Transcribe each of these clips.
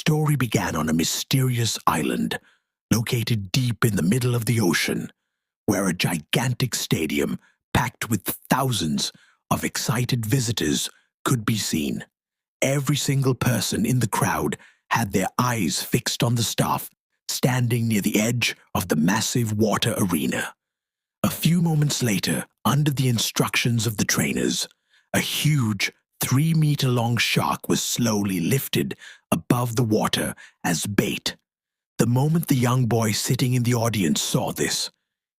story began on a mysterious island located deep in the middle of the ocean, where a gigantic stadium packed with thousands of excited visitors could be seen. Every single person in the crowd had their eyes fixed on the staff standing near the edge of the massive water arena. A few moments later, under the instructions of the trainers, a huge 3-meter-long shark was slowly lifted above the water as bait. The moment the young boy sitting in the audience saw this,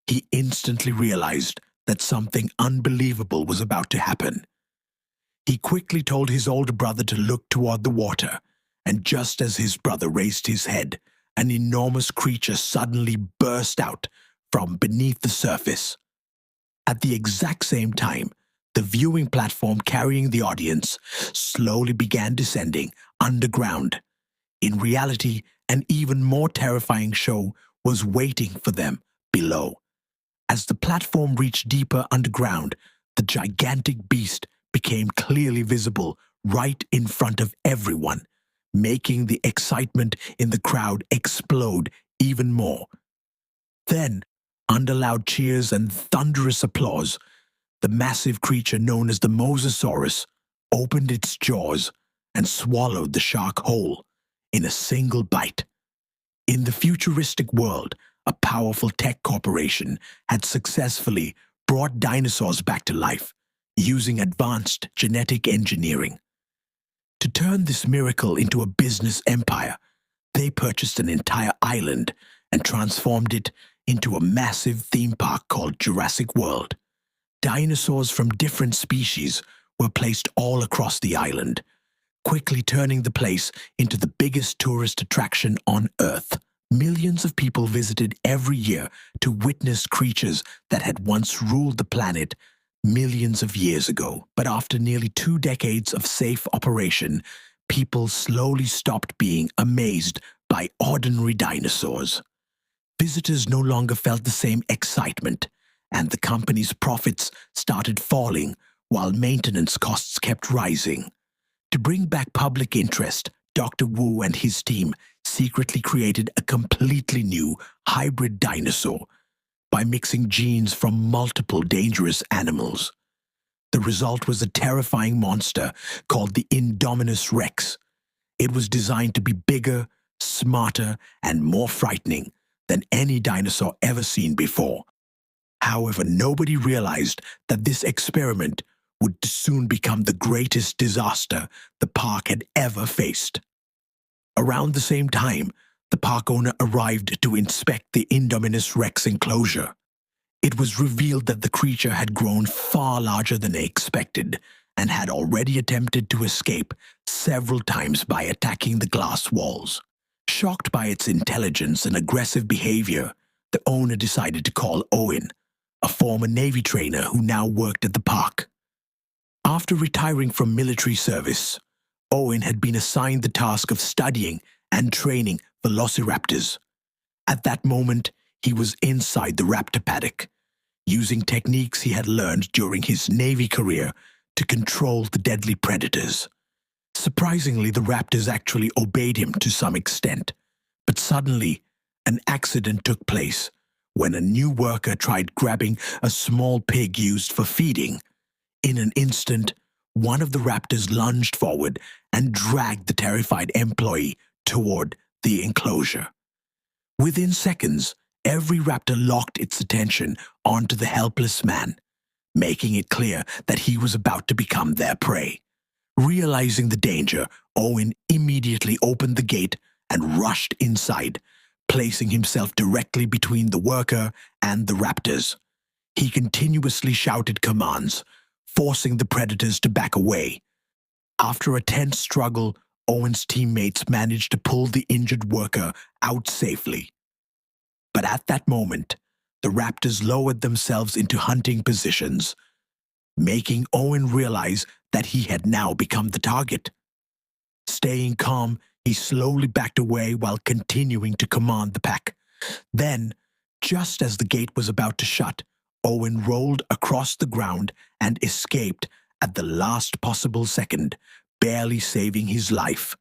he instantly realized that something unbelievable was about to happen. He quickly told his older brother to look toward the water, and just as his brother raised his head, an enormous creature suddenly burst out from beneath the surface. At the exact same time, the viewing platform carrying the audience slowly began descending underground. In reality, an even more terrifying show was waiting for them below. As the platform reached deeper underground, the gigantic beast became clearly visible right in front of everyone, making the excitement in the crowd explode even more. Then, under loud cheers and thunderous applause, the massive creature known as the Mosasaurus opened its jaws and swallowed the shark whole in a single bite. In the futuristic world, a powerful tech corporation had successfully brought dinosaurs back to life using advanced genetic engineering. To turn this miracle into a business empire, they purchased an entire island and transformed it into a massive theme park called Jurassic World. Dinosaurs from different species were placed all across the island, quickly turning the place into the biggest tourist attraction on Earth. Millions of people visited every year to witness creatures that had once ruled the planet millions of years ago. But after nearly 2 decades of safe operation, people slowly stopped being amazed by ordinary dinosaurs. Visitors no longer felt the same excitement, and the company's profits started falling while maintenance costs kept rising. To bring back public interest, Dr. Wu and his team secretly created a completely new hybrid dinosaur by mixing genes from multiple dangerous animals. The result was a terrifying monster called the Indominus Rex. It was designed to be bigger, smarter, and more frightening than any dinosaur ever seen before. However, nobody realized that this experiment would soon become the greatest disaster the park had ever faced. Around the same time, the park owner arrived to inspect the Indominus Rex enclosure. It was revealed that the creature had grown far larger than they expected and had already attempted to escape several times by attacking the glass walls. Shocked by its intelligence and aggressive behavior, the owner decided to call Owen, a former Navy trainer who now worked at the park. After retiring from military service, Owen had been assigned the task of studying and training velociraptors. At that moment, he was inside the raptor paddock, using techniques he had learned during his Navy career to control the deadly predators. Surprisingly, the raptors actually obeyed him to some extent, but suddenly, an accident took place when a new worker tried grabbing a small pig used for feeding. In an instant, one of the raptors lunged forward and dragged the terrified employee toward the enclosure. Within seconds, every raptor locked its attention onto the helpless man, making it clear that he was about to become their prey. Realizing the danger, Owen immediately opened the gate and rushed inside, placing himself directly between the worker and the raptors. He continuously shouted commands, forcing the predators to back away. After a tense struggle, Owen's teammates managed to pull the injured worker out safely. But at that moment, the raptors lowered themselves into hunting positions, making Owen realize that he had now become the target. Staying calm, he slowly backed away while continuing to command the pack. Then, just as the gate was about to shut, Owen rolled across the ground and escaped at the last possible second, barely saving his life.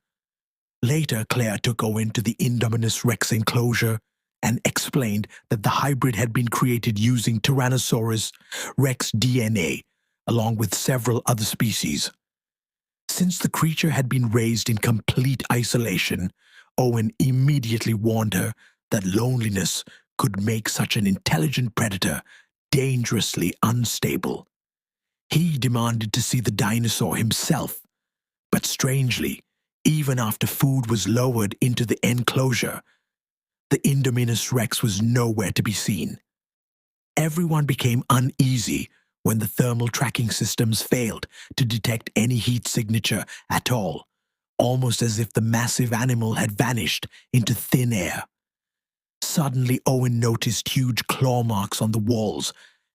Later, Claire took Owen to the Indominus Rex enclosure and explained that the hybrid had been created using Tyrannosaurus Rex DNA, along with several other species. Since the creature had been raised in complete isolation, Owen immediately warned her that loneliness could make such an intelligent predator dangerously unstable. He demanded to see the dinosaur himself, but strangely, even after food was lowered into the enclosure, the Indominus Rex was nowhere to be seen. Everyone became uneasy when the thermal tracking systems failed to detect any heat signature at all, almost as if the massive animal had vanished into thin air. Suddenly, Owen noticed huge claw marks on the walls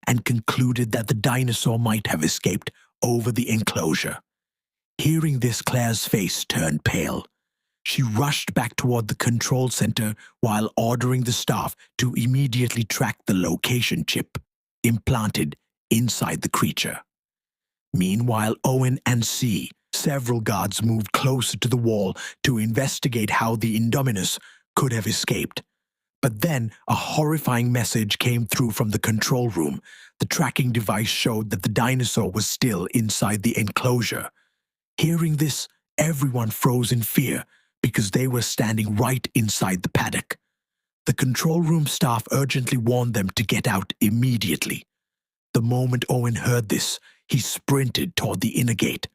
and concluded that the dinosaur might have escaped over the enclosure. Hearing this, Claire's face turned pale. She rushed back toward the control center while ordering the staff to immediately track the location chip implanted inside the creature. Meanwhile, Owen and several guards moved closer to the wall to investigate how the Indominus could have escaped. But then a horrifying message came through from the control room. The tracking device showed that the dinosaur was still inside the enclosure. Hearing this, everyone froze in fear because they were standing right inside the paddock. The control room staff urgently warned them to get out immediately. The moment Owen heard this, he sprinted toward the inner gate.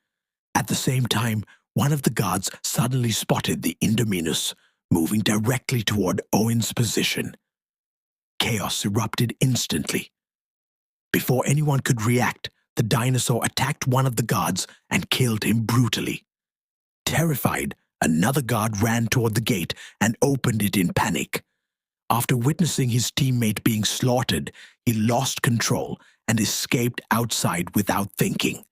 At the same time, one of the guards suddenly spotted the Indominus moving directly toward Owen's position. Chaos erupted instantly. Before anyone could react, the dinosaur attacked one of the guards and killed him brutally. Terrified, another guard ran toward the gate and opened it in panic. After witnessing his teammate being slaughtered, he lost control and escaped outside without thinking.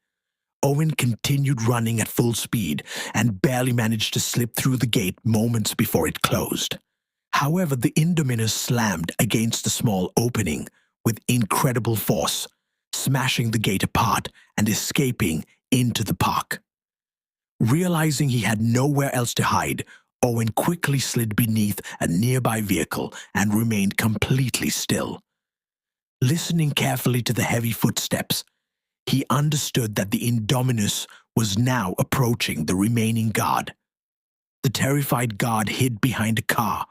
Owen continued running at full speed and barely managed to slip through the gate moments before it closed. However, the Indominus slammed against the small opening with incredible force, smashing the gate apart and escaping into the park. Realizing he had nowhere else to hide, Owen quickly slid beneath a nearby vehicle and remained completely still. Listening carefully to the heavy footsteps, he understood that the Indominus was now approaching the remaining guard. The terrified guard hid behind a car,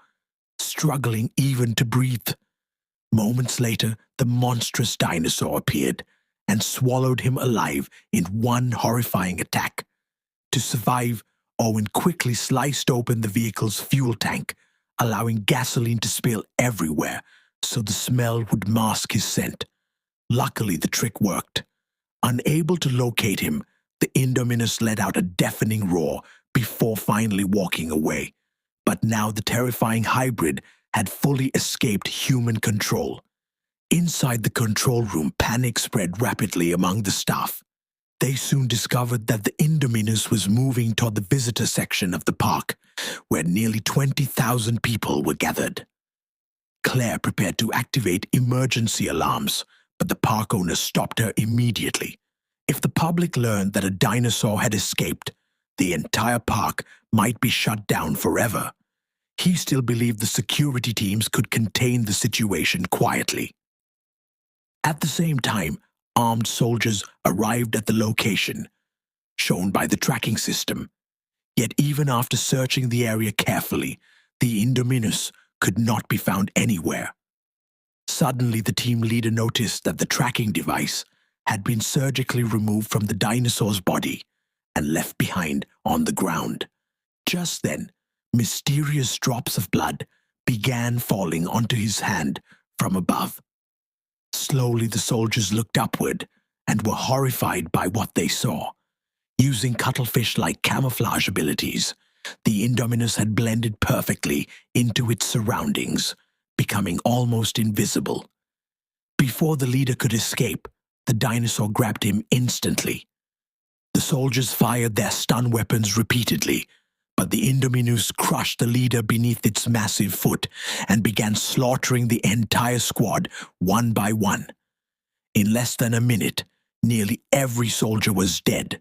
struggling even to breathe. Moments later, the monstrous dinosaur appeared and swallowed him alive in one horrifying attack. To survive, Owen quickly sliced open the vehicle's fuel tank, allowing gasoline to spill everywhere so the smell would mask his scent. Luckily, the trick worked. Unable to locate him, the Indominus let out a deafening roar before finally walking away. But now the terrifying hybrid had fully escaped human control. Inside the control room, panic spread rapidly among the staff. They soon discovered that the Indominus was moving toward the visitor section of the park, where nearly 20,000 people were gathered. Claire prepared to activate emergency alarms, but the park owner stopped her immediately. If the public learned that a dinosaur had escaped, the entire park might be shut down forever. He still believed the security teams could contain the situation quietly. At the same time, armed soldiers arrived at the location, shown by the tracking system. Yet even after searching the area carefully, the Indominus could not be found anywhere. Suddenly, the team leader noticed that the tracking device had been surgically removed from the dinosaur's body and left behind on the ground. Just then, mysterious drops of blood began falling onto his hand from above. Slowly, the soldiers looked upward and were horrified by what they saw. Using cuttlefish-like camouflage abilities, the Indominus had blended perfectly into its surroundings, becoming almost invisible. Before the leader could escape, the dinosaur grabbed him instantly. The soldiers fired their stun weapons repeatedly, but the Indominus crushed the leader beneath its massive foot and began slaughtering the entire squad one by one. In less than a minute, nearly every soldier was dead,